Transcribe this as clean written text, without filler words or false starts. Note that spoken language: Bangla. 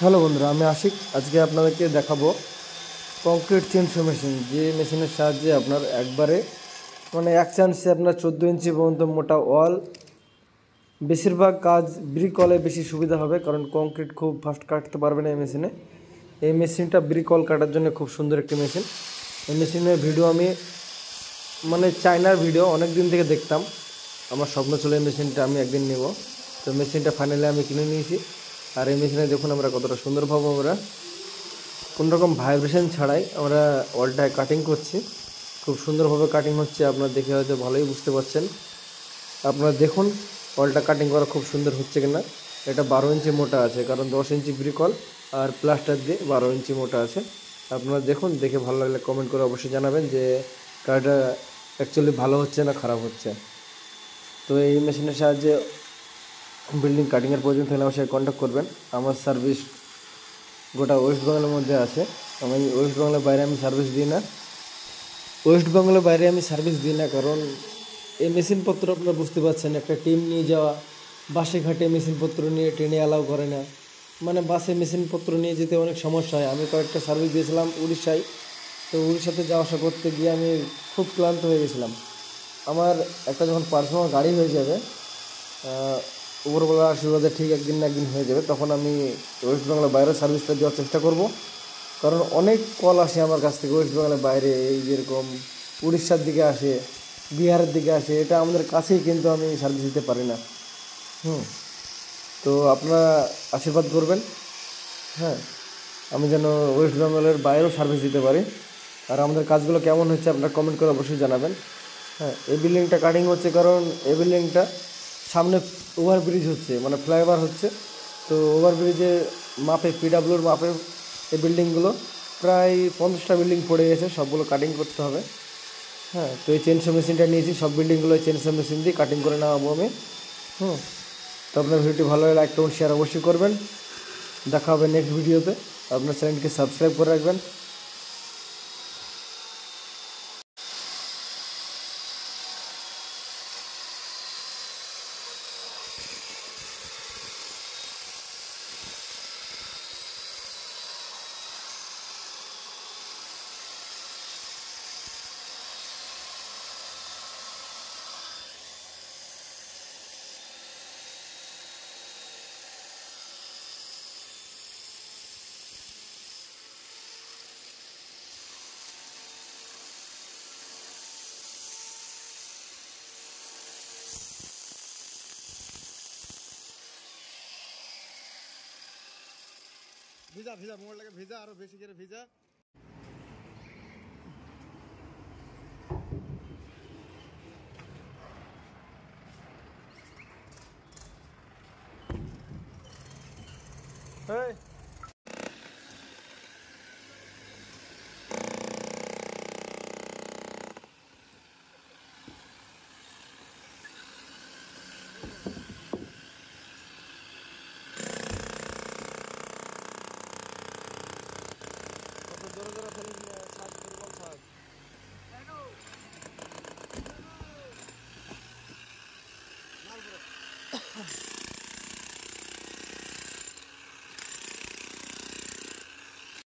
হ্যালো বন্ধুরা, আমি আশিক। আজকে আপনাদেরকে দেখাবো কংক্রিট চেনসো মেশিন, যে মেশিনের সাহায্যে আপনার একবারে এক চান্সে আপনার 14 ইঞ্চি পর্যন্ত মোটা ওয়াল, বেশিরভাগ কাজ ব্রিক ওয়ালে বেশি সুবিধা হবে, কারণ কংক্রিট খুব ফাস্ট কাটতে পারবে না এই মেশিনে। এই মেশিনটা ব্রিক ওয়াল কাটার জন্য খুব সুন্দর একটি মেশিন। এই মেশিনের ভিডিও আমি চায়নার ভিডিও অনেক দিন থেকে দেখতাম। আমার স্বপ্ন ছিল এই মেশিনটা আমি একদিন নেব। তো মেশিনটা ফাইনালি আমি কিনে নিয়েছি। আর এই মেশিনে দেখুন আমরা কতটা সুন্দরভাবে আমরা কোনোরকম ভাইব্রেশন ছাড়াই আমরা ওয়ালটায় কাটিং করছি। খুব সুন্দরভাবে কাটিং হচ্ছে, আপনারা দেখে হয়তো ভালোই বুঝতে পারছেন। আপনারা দেখুন ওয়ালটা কাটিং করা খুব সুন্দর হচ্ছে কিনা। এটা 12 ইঞ্চি মোটা আছে, কারণ 10 ইঞ্চি ব্রিক ওয়াল আর প্লাস্টার দিয়ে 12 ইঞ্চি মোটা আছে। আপনারা দেখুন, দেখে ভালো লাগলে কমেন্ট করে অবশ্যই জানাবেন যে কাজটা অ্যাকচুয়ালি ভালো হচ্ছে না খারাপ হচ্ছে। তো এই মেশিনের সাহায্যে বিল্ডিং কাটিংয়ের প্রয়োজন থাকলে আমার সাথে কন্ট্যাক্ট করবেন। আমার সার্ভিস গোটা ওয়েস্ট বেঙ্গলের মধ্যে আছে। আমি ওয়েস্ট বেঙ্গলের বাইরে আমি সার্ভিস দিই না। কারণ এই মেশিনপত্র আপনারা বুঝতে পারছেন, একটা টিম নিয়ে যাওয়া, বাসে ঘাটে মেশিনপত্র নিয়ে ট্রেনে অ্যালাউ করে না। বাসে মেশিনপত্র নিয়ে যেতে অনেক সমস্যা হয়। আমি কয়েকটা সার্ভিস দিয়েছিলাম উড়িষ্যায়। তো উড়িষ্যাতে যাওয়া আসা করতে গিয়ে আমি খুব ক্লান্ত হয়ে গেছিলাম। আমার একটা যখন পার্সোনাল গাড়ি হয়ে যাবে, উপরবেলার আশীর্বাদে ঠিক একদিন না একদিন হয়ে যাবে, তখন আমি ওয়েস্ট বেঙ্গলের বাইরে সার্ভিসটা দেওয়ার চেষ্টা করব। কারণ অনেক কল আসে আমার কাছ থেকে ওয়েস্ট বেঙ্গলের বাইরে, এই যেরকম উড়িষ্যার দিকে আসে, বিহারের দিকে আসে। এটা আমাদের কাছেই, কিন্তু আমি সার্ভিস দিতে পারি না। তো আপনারা আশীর্বাদ করবেন, হ্যাঁ, আমি যেন ওয়েস্ট বেঙ্গলের বাইরেও সার্ভিস দিতে পারি। আর আমাদের কাজগুলো কেমন হচ্ছে আপনারা কমেন্ট করে অবশ্যই জানাবেন। হ্যাঁ, এই বিল্ডিংটা কাটিং হচ্ছে, কারণ এই বিল্ডিংটা সামনে ওভারব্রিজ হচ্ছে, ফ্লাইওভার হচ্ছে। তো ওভারব্রিজের মাপে, পিডাব্লিউর মাপে এই বিল্ডিংগুলো প্রায় 50টা বিল্ডিং পড়ে গেছে, সবগুলো কাটিং করতে হবে। হ্যাঁ, তো এই চেনসো মেশিনটা নিয়েছি, সব বিল্ডিংগুলো চেনসো মেশিন দিয়ে কাটিং করে নেওয়াবো আমি। তো আপনার ভিডিওটি ভালো লাগে লাইক কমেন্ট শেয়ার অবশ্যই করবেন। দেখা হবে নেক্সট ভিডিওতে। আপনার চ্যানেলকে সাবস্ক্রাইব করে রাখবেন। ভিজা ভিজা মোবাইল লাগে, ভিজা আরো বেশি করে ভিজা। Hey.